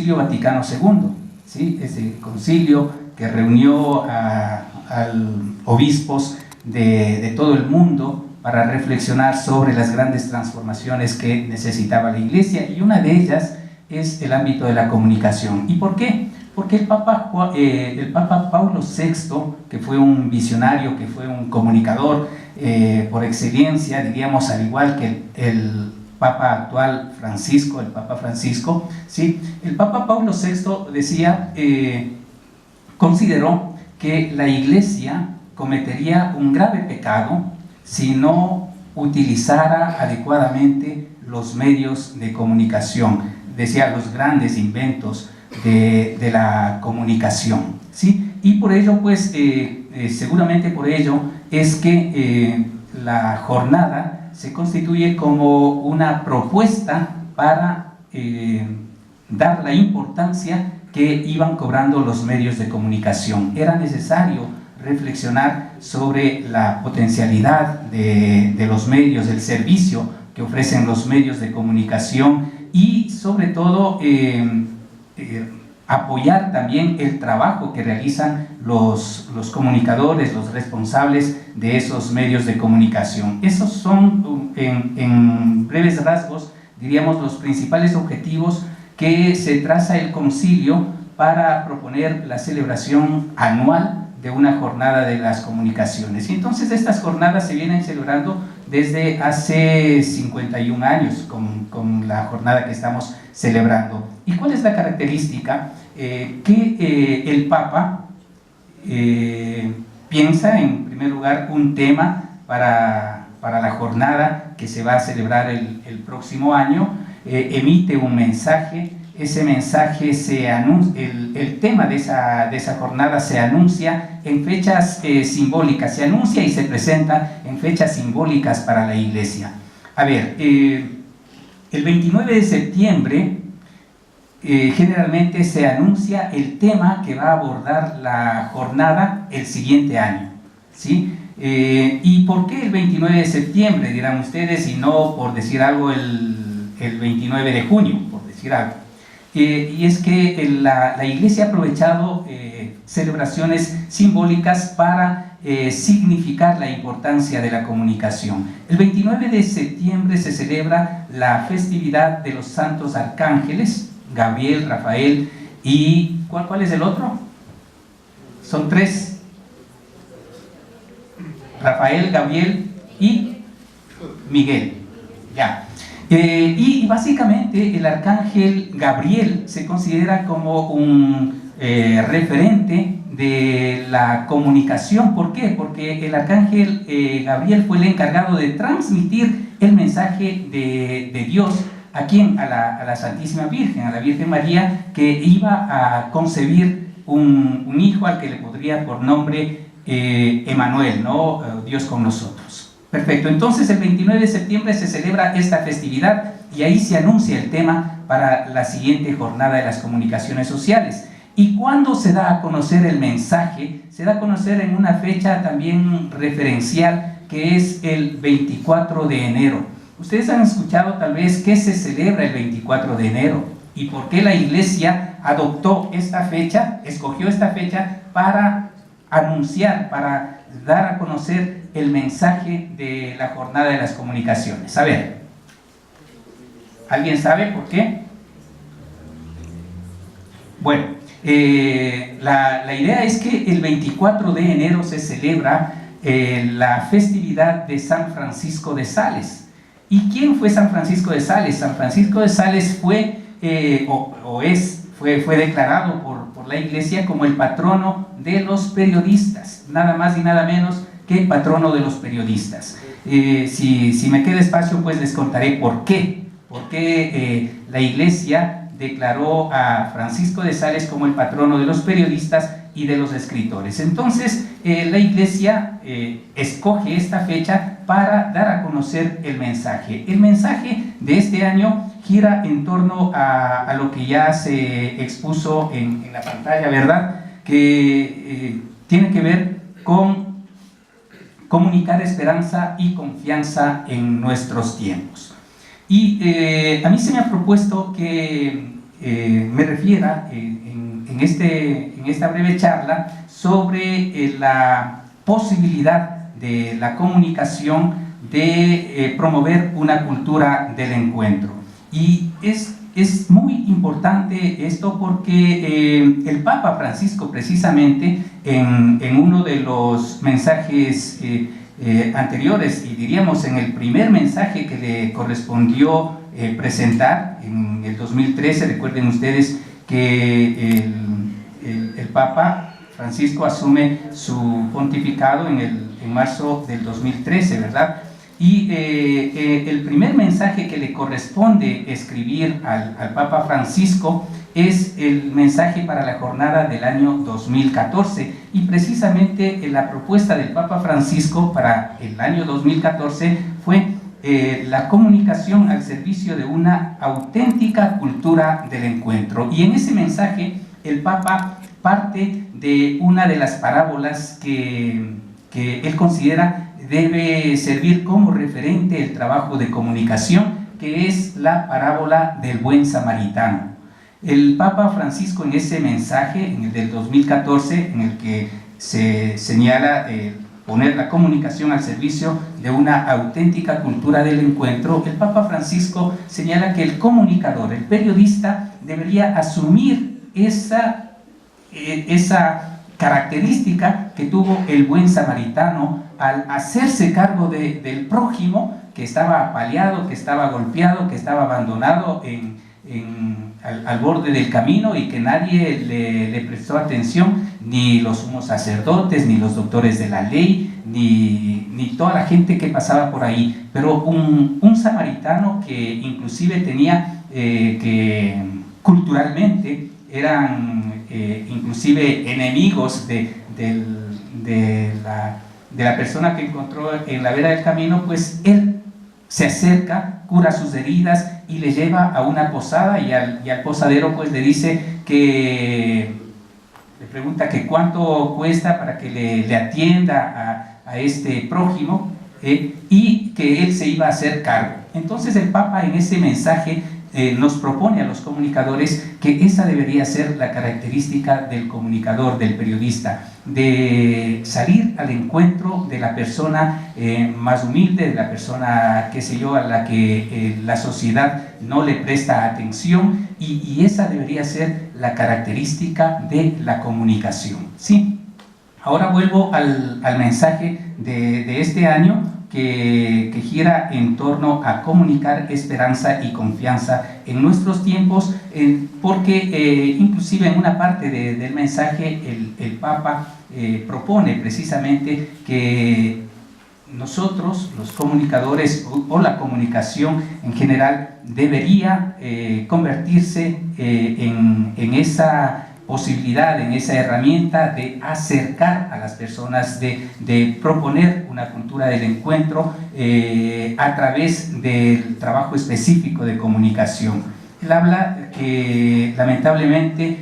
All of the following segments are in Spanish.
Concilio Vaticano II, ¿sí? Ese concilio que reunió a obispos de todo el mundo para reflexionar sobre las grandes transformaciones que necesitaba la Iglesia, y una de ellas es el ámbito de la comunicación. ¿Y por qué? Porque el Papa Paulo VI, que fue un visionario, que fue un comunicador por excelencia, diríamos, al igual que el Papa actual Francisco, el Papa Francisco, ¿sí? El Papa Paulo VI decía, consideró que la Iglesia cometería un grave pecado si no utilizara adecuadamente los medios de comunicación, decía, los grandes inventos de la comunicación, ¿sí? Y por ello, pues, seguramente por ello es que la jornada se constituye como una propuesta para dar la importancia que iban cobrando los medios de comunicación. Era necesario reflexionar sobre la potencialidad de los medios, del servicio que ofrecen los medios de comunicación, y sobre todo apoyar también el trabajo que realizan los comunicadores, los responsables de esos medios de comunicación. Esos son, en breves rasgos, diríamos, los principales objetivos que se traza el concilio para proponer la celebración anual de una jornada de las comunicaciones. Y entonces estas jornadas se vienen celebrando desde hace 51 años con la jornada que estamos celebrando. ¿Y cuál es la característica? Que el Papa piensa, en primer lugar, un tema para la jornada que se va a celebrar el próximo año, emite un mensaje. Ese mensaje se anuncia, el tema de esa jornada se anuncia en fechas simbólicas, se anuncia y se presenta en fechas simbólicas para la Iglesia. A ver, el 29 de septiembre generalmente se anuncia el tema que va a abordar la jornada el siguiente año, ¿sí? ¿Y por qué el 29 de septiembre, dirán ustedes, y no, por decir algo, el 29 de junio, por decir algo? Y es que la Iglesia ha aprovechado celebraciones simbólicas para significar la importancia de la comunicación. El 29 de septiembre se celebra la festividad de los santos arcángeles, Gabriel, Rafael y... ¿Cuál es el otro? Son tres. Rafael, Gabriel y Miguel. Ya. Y básicamente el arcángel Gabriel se considera como un referente de la comunicación. ¿Por qué? Porque el arcángel Gabriel fue el encargado de transmitir el mensaje de Dios. ¿A quién? A la Santísima Virgen, a la Virgen María, que iba a concebir un hijo al que le pondría por nombre Emanuel, ¿no? Dios con nosotros. Perfecto, entonces el 29 de septiembre se celebra esta festividad y ahí se anuncia el tema para la siguiente jornada de las comunicaciones sociales. ¿Y cuándo se da a conocer el mensaje? Se da a conocer en una fecha también referencial, que es el 24 de enero. Ustedes han escuchado tal vez qué se celebra el 24 de enero y por qué la Iglesia adoptó esta fecha, escogió esta fecha para anunciar, para dar a conocer el mensaje de la jornada de las comunicaciones. A ver, ¿alguien sabe por qué? Bueno, la idea es que el 24 de enero se celebra la festividad de San Francisco de Sales. ¿Y quién fue San Francisco de Sales? San Francisco de Sales fue, fue declarado por la Iglesia como el patrono de los periodistas, nada más y nada menos que el patrono de los periodistas. Si me queda espacio, pues les contaré por qué. Porque la Iglesia declaró a Francisco de Sales como el patrono de los periodistas y de los escritores. Entonces, la Iglesia escoge esta fecha para dar a conocer el mensaje. El mensaje de este año gira en torno a lo que ya se expuso en la pantalla, ¿verdad? Que tiene que ver con comunicar esperanza y confianza en nuestros tiempos. Y a mí se me ha propuesto que me refiera en esta breve charla sobre la posibilidad de la comunicación de promover una cultura del encuentro. Y es muy importante esto porque el Papa Francisco, precisamente en uno de los mensajes anteriores, y diríamos en el primer mensaje que le correspondió presentar en el 2013, recuerden ustedes que el Papa Francisco asume su pontificado en marzo del 2013, ¿verdad? Y el primer mensaje que le corresponde escribir al Papa Francisco es el mensaje para la jornada del año 2014, y precisamente la propuesta del Papa Francisco para el año 2014 fue la comunicación al servicio de una auténtica cultura del encuentro. Y en ese mensaje el Papa parte de una de las parábolas que él considera debe servir como referente el trabajo de comunicación, que es la parábola del buen samaritano. El Papa Francisco, en ese mensaje, en el del 2014, en el que se señala poner la comunicación al servicio de una auténtica cultura del encuentro, el Papa Francisco señala que el comunicador, el periodista, debería asumir esa característica que tuvo el buen samaritano al hacerse cargo del prójimo que estaba apaleado, que estaba golpeado, que estaba abandonado al borde del camino, y que nadie le prestó atención, ni los sumos sacerdotes, ni los doctores de la ley, ni toda la gente que pasaba por ahí. Pero un samaritano que inclusive tenía que culturalmente eran inclusive enemigos de la persona que encontró en la vera del camino, pues él se acerca, cura sus heridas y le lleva a una posada, y al posadero pues le dice que, le pregunta que cuánto cuesta para que le atienda a este prójimo, y que él se iba a hacer cargo. Entonces el Papa en ese mensaje nos propone a los comunicadores que esa debería ser la característica del comunicador, del periodista, de salir al encuentro de la persona más humilde, de la persona, qué sé yo, a la que la sociedad no le presta atención, y esa debería ser la característica de la comunicación, ¿sí? Ahora vuelvo al mensaje de este año, que gira en torno a comunicar esperanza y confianza en nuestros tiempos, porque inclusive en una parte del mensaje el Papa propone precisamente que nosotros, los comunicadores, o la comunicación en general, debería convertirse en esa posibilidad, en esa herramienta de acercar a las personas, de proponer una cultura del encuentro a través del trabajo específico de comunicación. Él habla que lamentablemente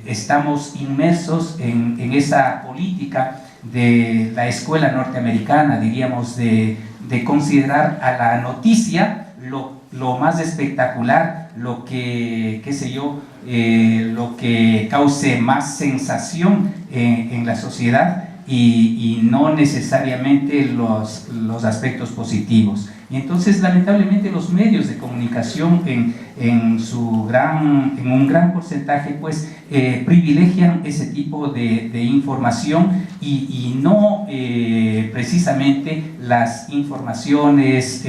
estamos inmersos en esa política de la escuela norteamericana, diríamos, de considerar a la noticia lo más espectacular, lo que, qué sé yo, lo que cause más sensación en la sociedad, y no necesariamente los aspectos positivos. Y entonces lamentablemente los medios de comunicación en un gran porcentaje pues privilegian ese tipo de información, y no precisamente las informaciones,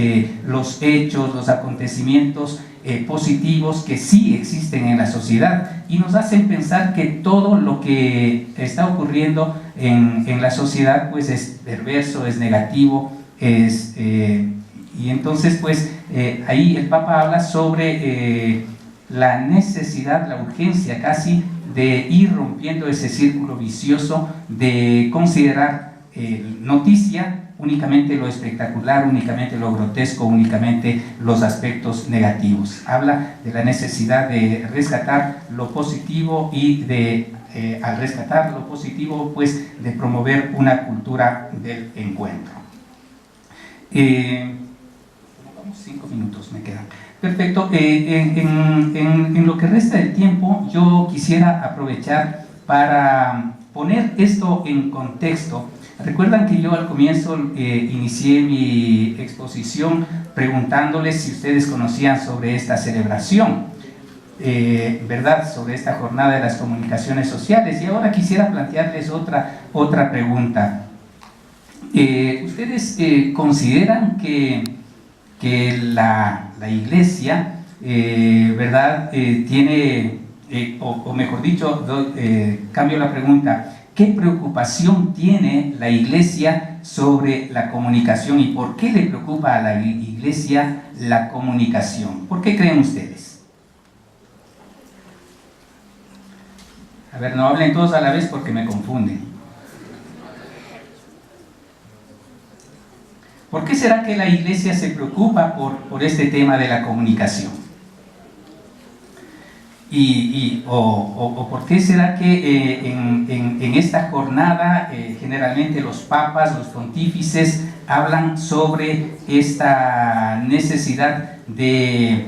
los hechos, los acontecimientos positivos que sí existen en la sociedad, y nos hacen pensar que todo lo que está ocurriendo en la sociedad pues es perverso, es negativo, y entonces pues ahí el Papa habla sobre la necesidad, la urgencia casi de ir rompiendo ese círculo vicioso de considerar noticia únicamente lo espectacular, únicamente lo grotesco, únicamente los aspectos negativos. Habla de la necesidad de rescatar lo positivo, y al rescatar lo positivo pues de promover una cultura del encuentro. 5 minutos me quedan. Perfecto. En lo que resta del tiempo, yo quisiera aprovechar para poner esto en contexto. Recuerdan que yo al comienzo inicié mi exposición preguntándoles si ustedes conocían sobre esta celebración, ¿verdad? Sobre esta jornada de las comunicaciones sociales. Y ahora quisiera plantearles otra pregunta. ¿Ustedes consideran que la Iglesia, ¿verdad? Tiene, o mejor dicho, cambio la pregunta, ¿qué preocupación tiene la Iglesia sobre la comunicación y por qué le preocupa a la Iglesia la comunicación? ¿Por qué creen ustedes? A ver, no hablen todos a la vez porque me confunden. ¿Por qué será que la Iglesia se preocupa por este tema de la comunicación? ¿O por qué será que en esta jornada generalmente los papas, los pontífices hablan sobre esta necesidad de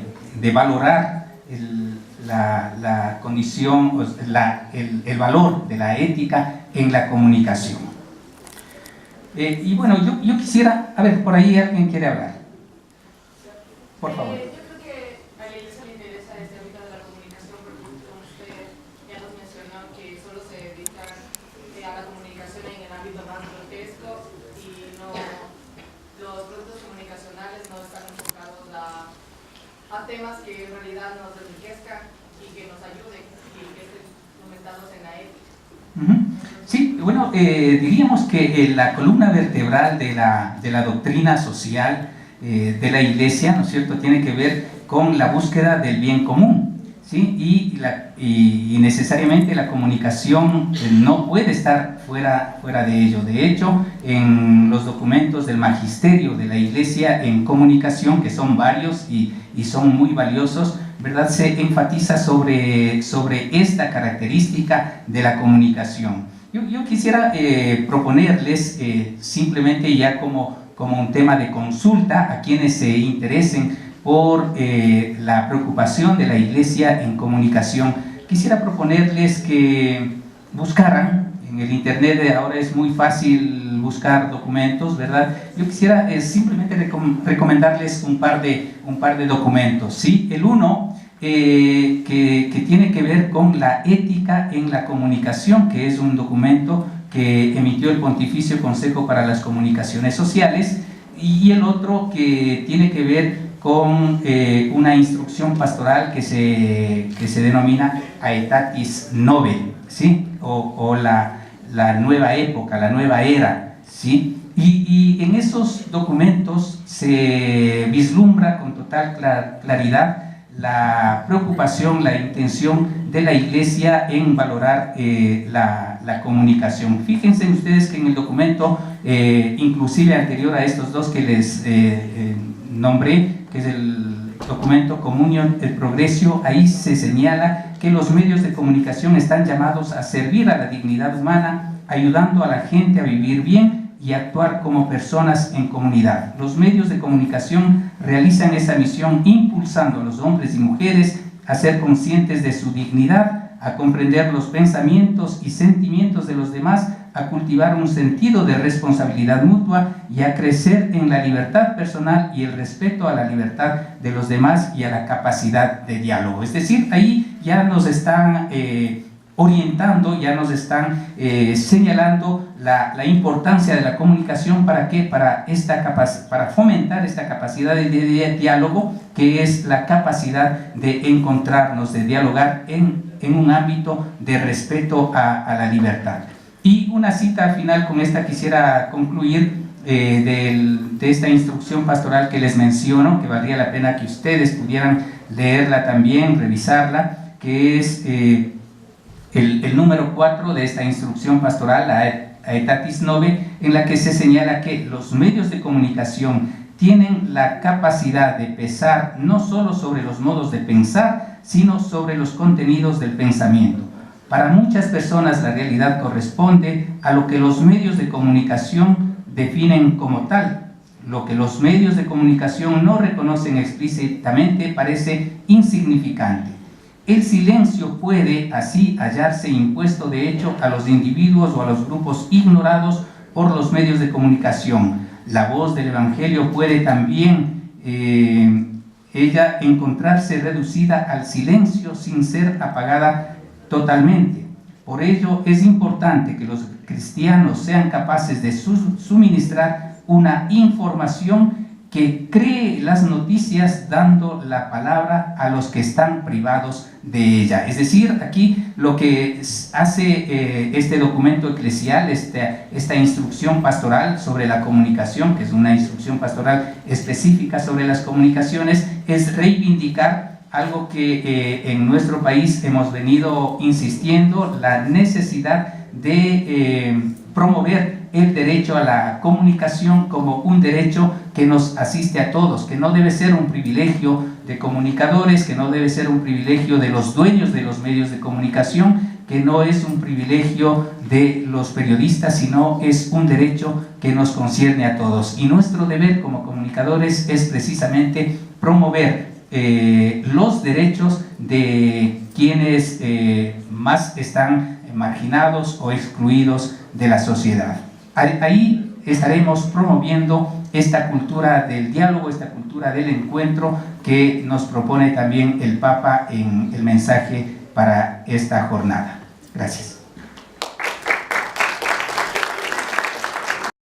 valorar la condición, el valor de la ética en la comunicación? Y bueno, yo quisiera, a ver, por ahí alguien quiere hablar. Por favor. Yo creo que a la Iglesia le interesa este ámbito de la comunicación porque, como usted ya nos mencionó, que solo se dedica a la comunicación en el ámbito más grotesco y no, los productos comunicacionales no están enfocados a temas que en realidad nos enriquezcan y que nos ayuden y que estén fundamentados en la ética. Sí, bueno, diríamos que la columna vertebral de la doctrina social de la Iglesia, ¿no es cierto?, tiene que ver con la búsqueda del bien común, ¿sí? Y necesariamente la comunicación no puede estar fuera de ello. De hecho, en los documentos del magisterio de la Iglesia en comunicación, que son varios y son muy valiosos, ¿verdad?, se enfatiza sobre esta característica de la comunicación. Yo quisiera proponerles simplemente ya como un tema de consulta a quienes se interesen por la preocupación de la Iglesia en comunicación. Quisiera proponerles que buscaran en el internet. Ahora es muy fácil buscar documentos, ¿verdad? Yo quisiera simplemente recomendarles un par de documentos, ¿sí? El uno que tiene que ver con la ética en la comunicación, que es un documento que emitió el Pontificio Consejo para las Comunicaciones Sociales, y el otro que tiene que ver con una instrucción pastoral que se denomina Aetatis Novae, ¿sí? O la nueva época, la nueva era, ¿sí? Y en esos documentos se vislumbra con total claridad la preocupación, la intención de la Iglesia en valorar la comunicación. Fíjense ustedes que en el documento, inclusive anterior a estos dos que les nombré, que es el documento Communion et Progressio, ahí se señala que los medios de comunicación están llamados a servir a la dignidad humana, ayudando a la gente a vivir bien y actuar como personas en comunidad. Los medios de comunicación realizan esa misión impulsando a los hombres y mujeres a ser conscientes de su dignidad, a comprender los pensamientos y sentimientos de los demás, a cultivar un sentido de responsabilidad mutua y a crecer en la libertad personal y el respeto a la libertad de los demás y a la capacidad de diálogo. Es decir, ahí ya nos están orientando, ya nos están señalando la importancia de la comunicación. ¿Para qué? Para fomentar esta capacidad de diálogo, que es la capacidad de encontrarnos, de dialogar en un ámbito de respeto a la libertad. Y una cita final, con esta quisiera concluir, de esta instrucción pastoral que les menciono, que valdría la pena que ustedes pudieran leerla también, revisarla, que es el número 4 de esta instrucción pastoral, la Aetatis Novae, en la que se señala que los medios de comunicación tienen la capacidad de pesar no solo sobre los modos de pensar, sino sobre los contenidos del pensamiento. Para muchas personas la realidad corresponde a lo que los medios de comunicación definen como tal. lo que los medios de comunicación no reconocen explícitamente parece insignificante. El silencio puede así hallarse impuesto de hecho a los individuos o a los grupos ignorados por los medios de comunicación. La voz del Evangelio puede también ella encontrarse reducida al silencio sin ser apagada totalmente. Por ello es importante que los cristianos sean capaces de suministrar una información que cree las noticias, dando la palabra a los que están privados de ella. Es decir, aquí lo que hace este documento eclesial, esta instrucción pastoral sobre la comunicación, que es una instrucción pastoral específica sobre las comunicaciones, es reivindicar algo que en nuestro país hemos venido insistiendo, la necesidad de promover el derecho a la comunicación como un derecho que nos asiste a todos, que no debe ser un privilegio de comunicadores, que no debe ser un privilegio de los dueños de los medios de comunicación, que no es un privilegio de los periodistas, sino es un derecho que nos concierne a todos. Y nuestro deber como comunicadores es precisamente promover los derechos de quienes más están marginados o excluidos de la sociedad. Ahí estaremos promoviendo esta cultura del diálogo, esta cultura del encuentro que nos propone también el Papa en el mensaje para esta jornada. Gracias.